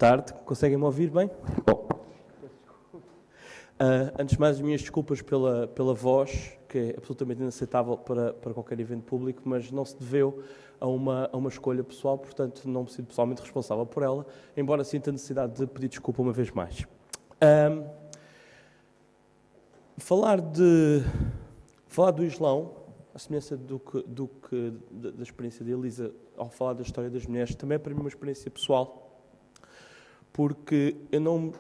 tarde. Conseguem-me ouvir bem? Bom. Antes de mais, as minhas desculpas pela voz, que é absolutamente inaceitável para qualquer evento público, mas não se deveu a uma escolha pessoal, portanto não me sinto pessoalmente responsável por ela, embora sinta a necessidade de pedir desculpa uma vez mais. Falar do Islão, à semelhança da experiência de Elisa, ao falar da história das mulheres, também é para mim uma experiência pessoal, porque eu não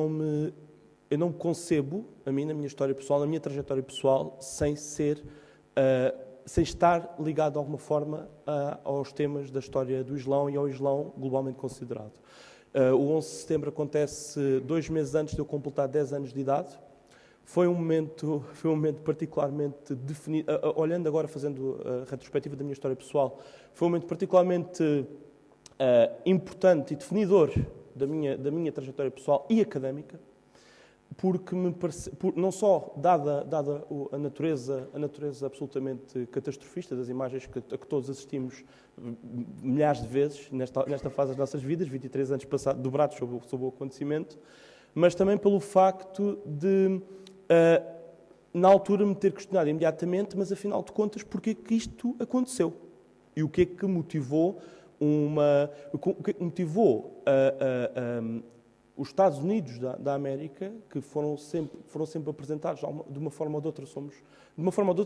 me concebo, na minha história pessoal, na minha trajetória pessoal, sem estar ligado de alguma forma aos temas da história do Islão e ao Islão globalmente considerado. O 11 de setembro acontece 2 meses antes de eu completar 10 anos de idade. Foi um momento particularmente definido, olhando agora, fazendo a retrospectiva da minha história pessoal, foi um momento particularmente importante e definidor da minha trajetória pessoal e académica, porque não só dada a natureza absolutamente catastrofista das imagens a que todos assistimos milhares de vezes nesta fase das nossas vidas, 23 anos passados, dobrados sobre o acontecimento, mas também pelo facto de, na altura, me ter questionado imediatamente, mas afinal de contas, porquê que isto aconteceu? E o que é que motivou os Estados Unidos da América, que foram sempre apresentados de uma forma ou de outra,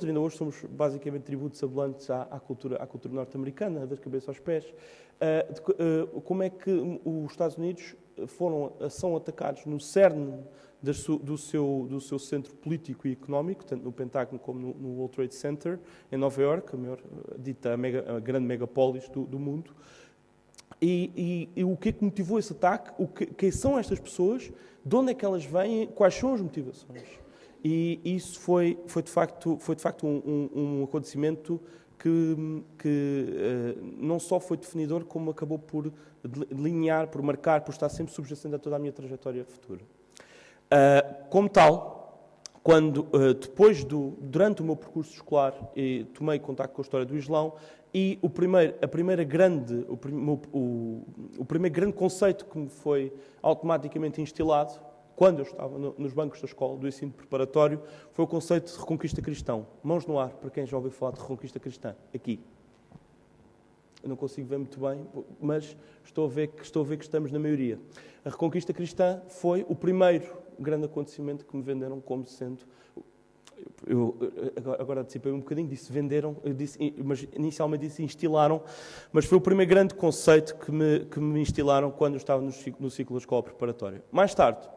ainda hoje somos basicamente tributos sabelantes à cultura norte-americana, das cabeças aos pés. Como é que os Estados Unidos são atacados no cerne do seu centro político e económico, tanto no Pentágono como no World Trade Center, em Nova Iorque, a grande megapólis do mundo. E o que é que motivou esse ataque? Quem são estas pessoas? De onde é que elas vêm? Quais são as motivações? E isso foi de facto um acontecimento que não só foi definidor, como acabou por delinear, por marcar, por estar sempre subjacente a toda a minha trajetória futura. Como tal, durante o meu percurso escolar, tomei contacto com a história do Islão, e o primeiro grande conceito que me foi automaticamente instilado, quando eu estava nos bancos da escola, do ensino preparatório, foi o conceito de reconquista cristão. Mãos no ar, para quem já ouviu falar de reconquista cristã. Aqui. Eu não consigo ver muito bem, mas estou a ver que estamos na maioria. A reconquista cristã foi o primeiro grande acontecimento que me venderam como sendo... Eu agora antecipei um bocadinho, disse venderam, mas inicialmente disse instilaram, mas foi o primeiro grande conceito que me instilaram quando eu estava no ciclo da escola preparatória. Mais tarde,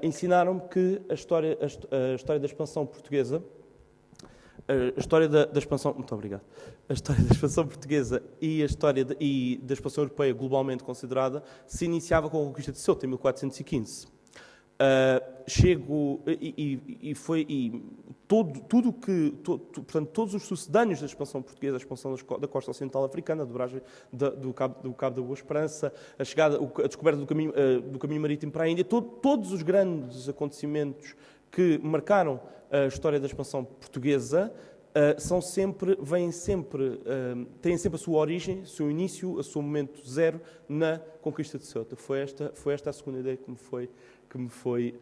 ensinaram-me que a história da expansão portuguesa, muito obrigado. A história da expansão portuguesa e a história da expansão europeia globalmente considerada se iniciava com a conquista de Ceuta em 1415. Portanto, todos os sucedâneos da expansão portuguesa, a expansão da costa ocidental africana, a dobragem do Cabo da Boa Esperança, a descoberta do caminho marítimo para a Índia, todos os grandes acontecimentos que marcaram a história da expansão portuguesa têm sempre a sua origem, o seu início, o seu momento zero na conquista de Ceuta. Foi esta a segunda ideia que me foi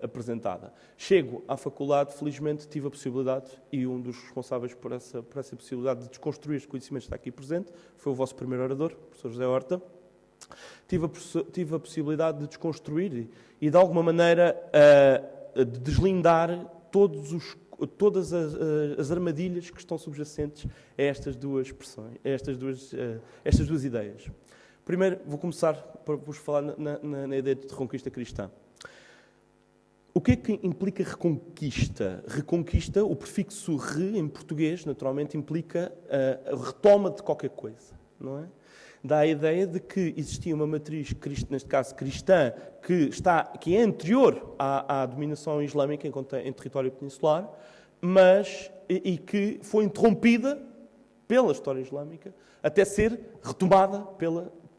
apresentada. Chego à faculdade, felizmente tive a possibilidade, e um dos responsáveis por essa possibilidade de desconstruir os conhecimentos está aqui presente, foi o vosso primeiro orador, o professor José Horta. Tive a possibilidade de desconstruir e, de alguma maneira, de deslindar todas as armadilhas que estão subjacentes a estas duas expressões, a estas duas ideias. Primeiro, vou começar por vos falar na ideia de reconquista cristã. O que é que implica reconquista? Reconquista, o prefixo re, em português, naturalmente, implica a retoma de qualquer coisa, não é? Dá a ideia de que existia uma matriz, neste caso cristã, que é anterior à dominação islâmica em território peninsular, e que foi interrompida pela história islâmica até ser retomada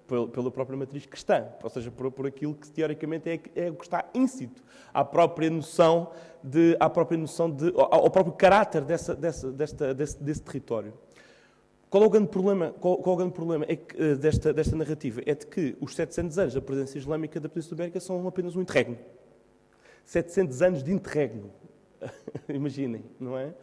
pela própria matriz cristã, ou seja, por aquilo que teoricamente é o que está íncito ao próprio caráter desse território. Qual é o grande problema, qual é o grande problema é que, desta narrativa? É de que os 700 anos da presença islâmica da Península Ibérica são apenas um interregno. 700 anos de interregno. Imaginem, não é?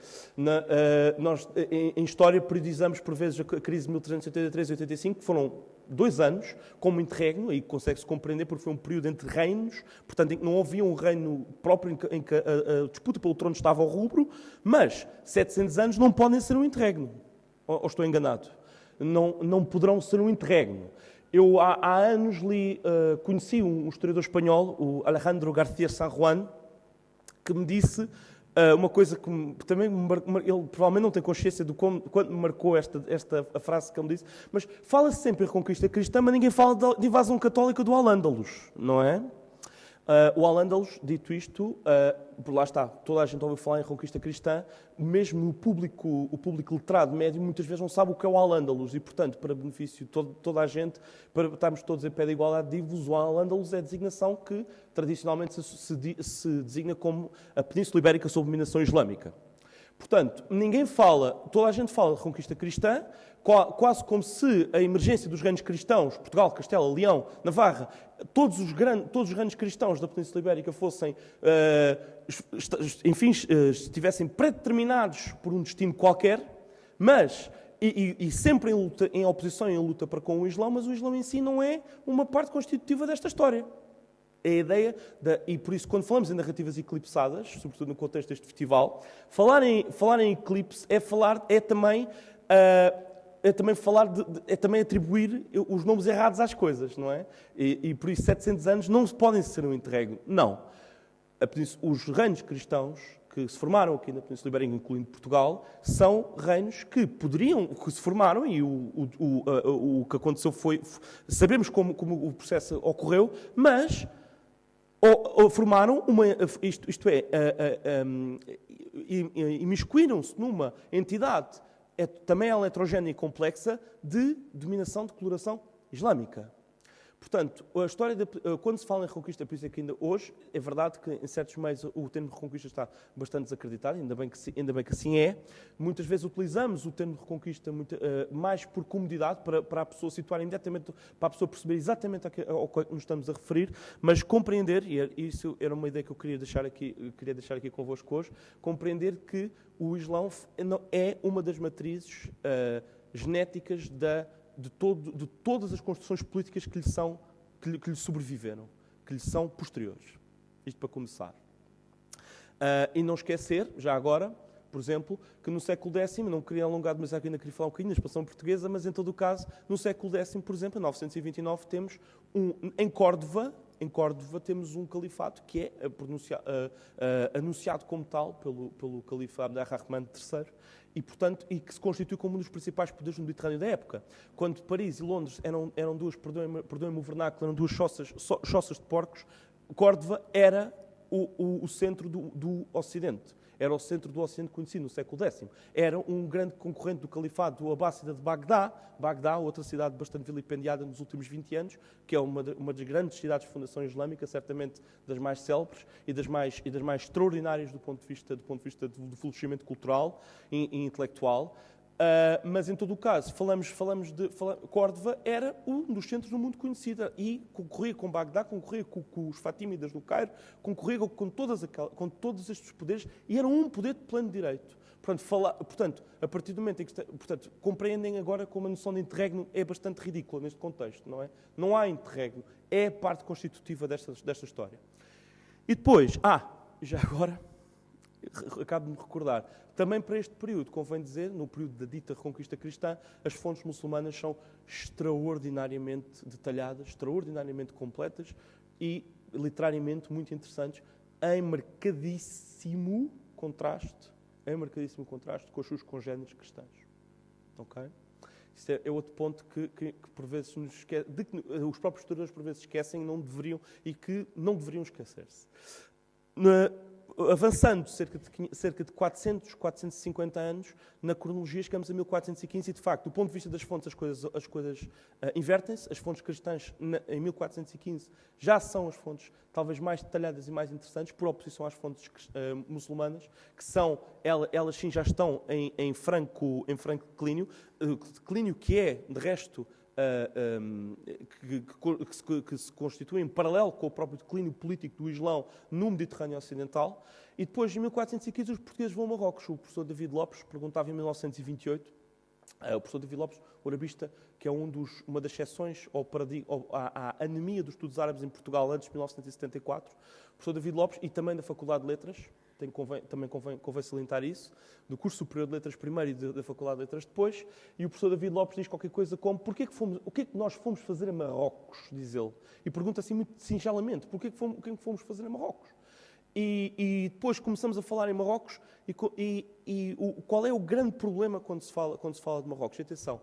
Nós, em história, periodizamos por vezes a crise de 1383 e 85, que foram 2 anos, como interregno, aí consegue-se compreender porque foi um período entre reinos, portanto, em que não havia um reino próprio em que a disputa pelo trono estava ao rubro, mas 700 anos não podem ser um interregno. Ou estou enganado? Não poderão ser um interregno. Eu, há anos, conheci um historiador espanhol, o Alejandro García San Juan, que me disse uma coisa que também ele provavelmente não tem consciência de quando me marcou esta a frase que ele me disse, mas fala-se sempre em reconquista cristã, mas ninguém fala de invasão católica do Al-Ándalus, não é? O Al-Ándalus, dito isto, por lá está, toda a gente ouve falar em reconquista cristã, mesmo o público letrado médio muitas vezes não sabe o que é o Al-Ándalus e, portanto, para benefício de toda a gente, para estarmos todos em pé de igualdade, digo-vos, o Al-Ándalus é a designação que tradicionalmente se designa como a Península Ibérica sob dominação islâmica. Portanto, toda a gente fala de reconquista cristã, quase como se a emergência dos reinos cristãos, Portugal, Castela, Leão, Navarra, todos os reinos cristãos da Península Ibérica fossem, estivessem predeterminados por um destino qualquer, mas, e sempre em oposição e em luta para com o Islão, mas o Islão em si não é uma parte constitutiva desta história. É a ideia, e por isso, quando falamos em narrativas eclipsadas, sobretudo no contexto deste festival, falar em eclipse é também atribuir os nomes errados às coisas, não é? E por isso 700 anos não podem ser um interregno. Não. Os reinos cristãos que se formaram aqui na Península Ibérica, incluindo Portugal, são reinos que se formaram e o que aconteceu foi... Sabemos como o processo ocorreu, mas... formaram imiscuíram-se numa entidade também heterogénea e complexa de dominação, de coloração islâmica. Portanto, quando se fala em reconquista, por isso é que ainda hoje, é verdade que em certos meios o termo de reconquista está bastante desacreditado, ainda bem que assim é. Muitas vezes utilizamos o termo de reconquista mais por comodidade, para a pessoa situar imediatamente, para a pessoa perceber exatamente ao que nos estamos a referir, mas compreender, e isso era uma ideia que eu queria deixar aqui convosco hoje, compreender que o Islão é uma das matrizes genéticas de todas as construções políticas que lhe sobreviveram, que lhe são posteriores. Isto para começar. E não esquecer, já agora, por exemplo, que no século X, não queria alongar, mas ainda queria falar um bocadinho da expansão portuguesa, mas em todo o caso, no século X, por exemplo, em 929, temos em Córdoba temos um califato que é anunciado como tal pelo califa Abd ar-Rahman III e que se constitui como um dos principais poderes no Mediterrâneo da época. Quando Paris e Londres eram duas, perdoem-me o vernáculo, eram duas choças de porcos, Córdoba era o centro do Ocidente. Era o centro do Ocidente conhecido no século X. Era um grande concorrente do califado do Abássida de Bagdá, outra cidade bastante vilipendiada nos últimos 20 anos, que é uma das grandes cidades de fundação islâmica, certamente das mais célebres e das mais extraordinárias do ponto de vista do florescimento cultural e intelectual. Mas, em todo o caso, Córdoba era um dos centros do mundo conhecido e concorria com Bagdá, concorria com os Fatímidas do Cairo, concorria com todos estes poderes e era um poder de pleno direito. Portanto, a partir do momento em que... compreendem agora como a noção de interregno é bastante ridícula neste contexto, não é? Não há interregno, é parte constitutiva desta história. E depois, já agora... acabo de me recordar, também para este período, convém dizer, no período da dita reconquista cristã, as fontes muçulmanas são extraordinariamente detalhadas, extraordinariamente completas e literariamente muito interessantes, em marcadíssimo contraste com os seus congéneres cristãos. Ok? Isso é outro ponto que por vezes nos esquece, que os próprios historiadores por vezes esquecem e que não deveriam esquecer-se. avançando cerca de 400, 450 anos, na cronologia chegamos a 1415 e, de facto, do ponto de vista das fontes, as coisas invertem-se. As fontes cristãs, em 1415, já são as fontes talvez mais detalhadas e mais interessantes, por oposição às fontes muçulmanas, que são, elas sim já estão em franco declínio, declínio que é, de resto, que se constitui em paralelo com o próprio declínio político do Islão no Mediterrâneo Ocidental. E depois, em 1415, os portugueses vão a Marrocos. O professor David Lopes perguntava em 1928, o professor David Lopes, o arabista, que é uma das exceções à anemia dos estudos árabes em Portugal antes de 1974, o professor David Lopes, e também da Faculdade de Letras, também convém salientar isso, do curso superior de Letras primeiro e da Faculdade de Letras depois, e o professor David Lopes diz qualquer coisa como: o que é que nós fomos fazer a Marrocos, diz ele. E pergunta assim muito singelamente: o que é que fomos fazer a Marrocos? E depois começamos a falar em Marrocos, qual é o grande problema quando se fala de Marrocos? E atenção,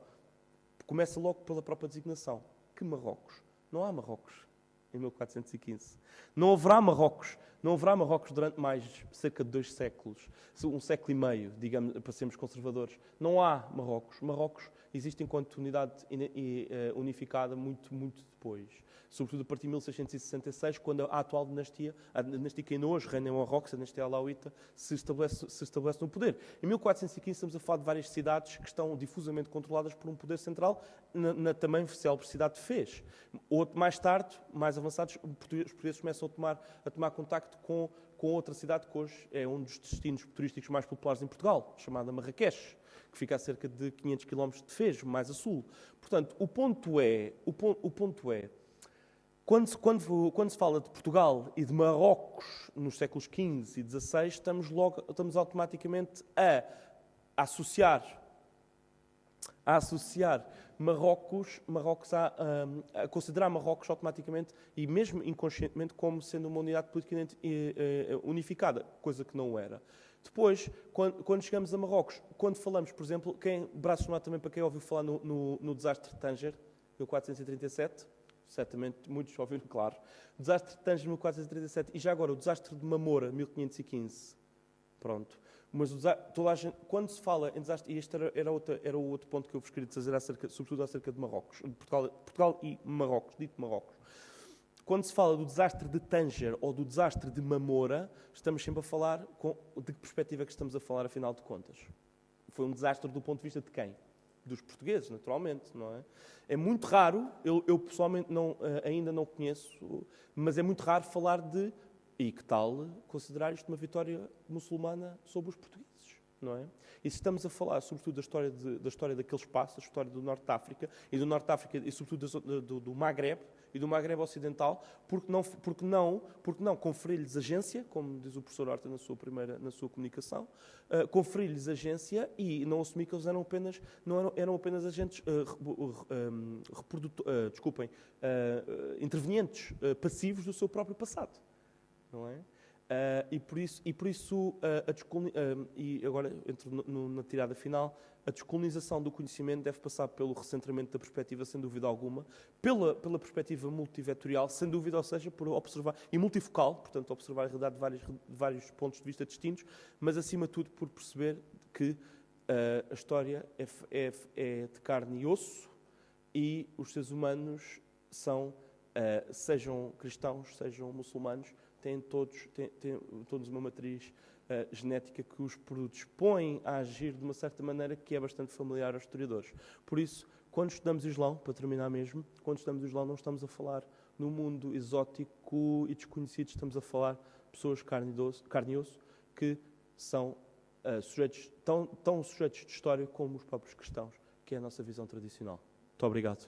começa logo pela própria designação. Que Marrocos? Não há Marrocos em 1415. Não haverá Marrocos durante mais cerca de 2 séculos, 1 século e meio, digamos, para sermos conservadores. Não há Marrocos. Marrocos existe enquanto unidade unificada muito, muito depois. Sobretudo a partir de 1666, quando a atual dinastia, a dinastia que ainda hoje reina em Marrocos, a dinastia alauíta, se estabelece no poder. Em 1415 estamos a falar de várias cidades que estão difusamente controladas por um poder central, na também célebre cidade de Fez. Mais tarde, mais avançados, os portugueses começam a tomar contacto com outra cidade que hoje é um dos destinos turísticos mais populares em Portugal, chamada Marrakech, que fica a cerca de 500 km de Fez, mais a sul. Portanto, o ponto é quando se fala de Portugal e de Marrocos nos séculos XV e XVI, estamos automaticamente a associar Marrocos a considerar Marrocos automaticamente e mesmo inconscientemente como sendo uma unidade política unificada, coisa que não era. Depois, quando chegamos a Marrocos, quando falamos, por exemplo, braço chamado também para quem ouviu falar no desastre de Tanger, 1437, certamente muitos ouviram, claro. O desastre de Tanger, 1437, e já agora o desastre de Mamora, 1515. Pronto. Mas toda a gente, quando se fala em desastre, e este era o outro ponto que eu vos queria dizer, sobretudo acerca de Marrocos, de Portugal e Marrocos, dito Marrocos. Quando se fala do desastre de Tanger ou do desastre de Mamora, estamos sempre a falar de que perspectiva é que estamos a falar, afinal de contas. Foi um desastre do ponto de vista de quem? Dos portugueses, naturalmente, não é? É muito raro, eu pessoalmente ainda não conheço, mas é muito raro falar e que tal considerar isto uma vitória muçulmana sobre os portugueses, não é? E se estamos a falar, sobretudo, da história daquele espaço, da história do Norte de África, e sobretudo do Magreb, e do Magreb Ocidental, porque não conferir-lhes agência, como diz o professor Horta na sua comunicação, conferir-lhes agência e não assumir que eles eram apenas agentes, intervenientes passivos do seu próprio passado, não é? E agora entro na tirada final, a descolonização do conhecimento deve passar pelo recentramento da perspectiva, sem dúvida alguma, pela perspectiva multivetorial, sem dúvida, ou seja, por observar, e multifocal, portanto, observar a realidade de vários pontos de vista distintos, mas, acima de tudo, por perceber que a história é de carne e osso e os seres humanos sejam cristãos, sejam muçulmanos, têm todos uma matriz genética que os predispõe a agir de uma certa maneira que é bastante familiar aos historiadores. Por isso, quando estudamos Islão, para terminar mesmo, quando estudamos Islão não estamos a falar num mundo exótico e desconhecido, estamos a falar de pessoas de carne e osso que são tão sujeitos de história como os próprios cristãos, que é a nossa visão tradicional. Muito obrigado.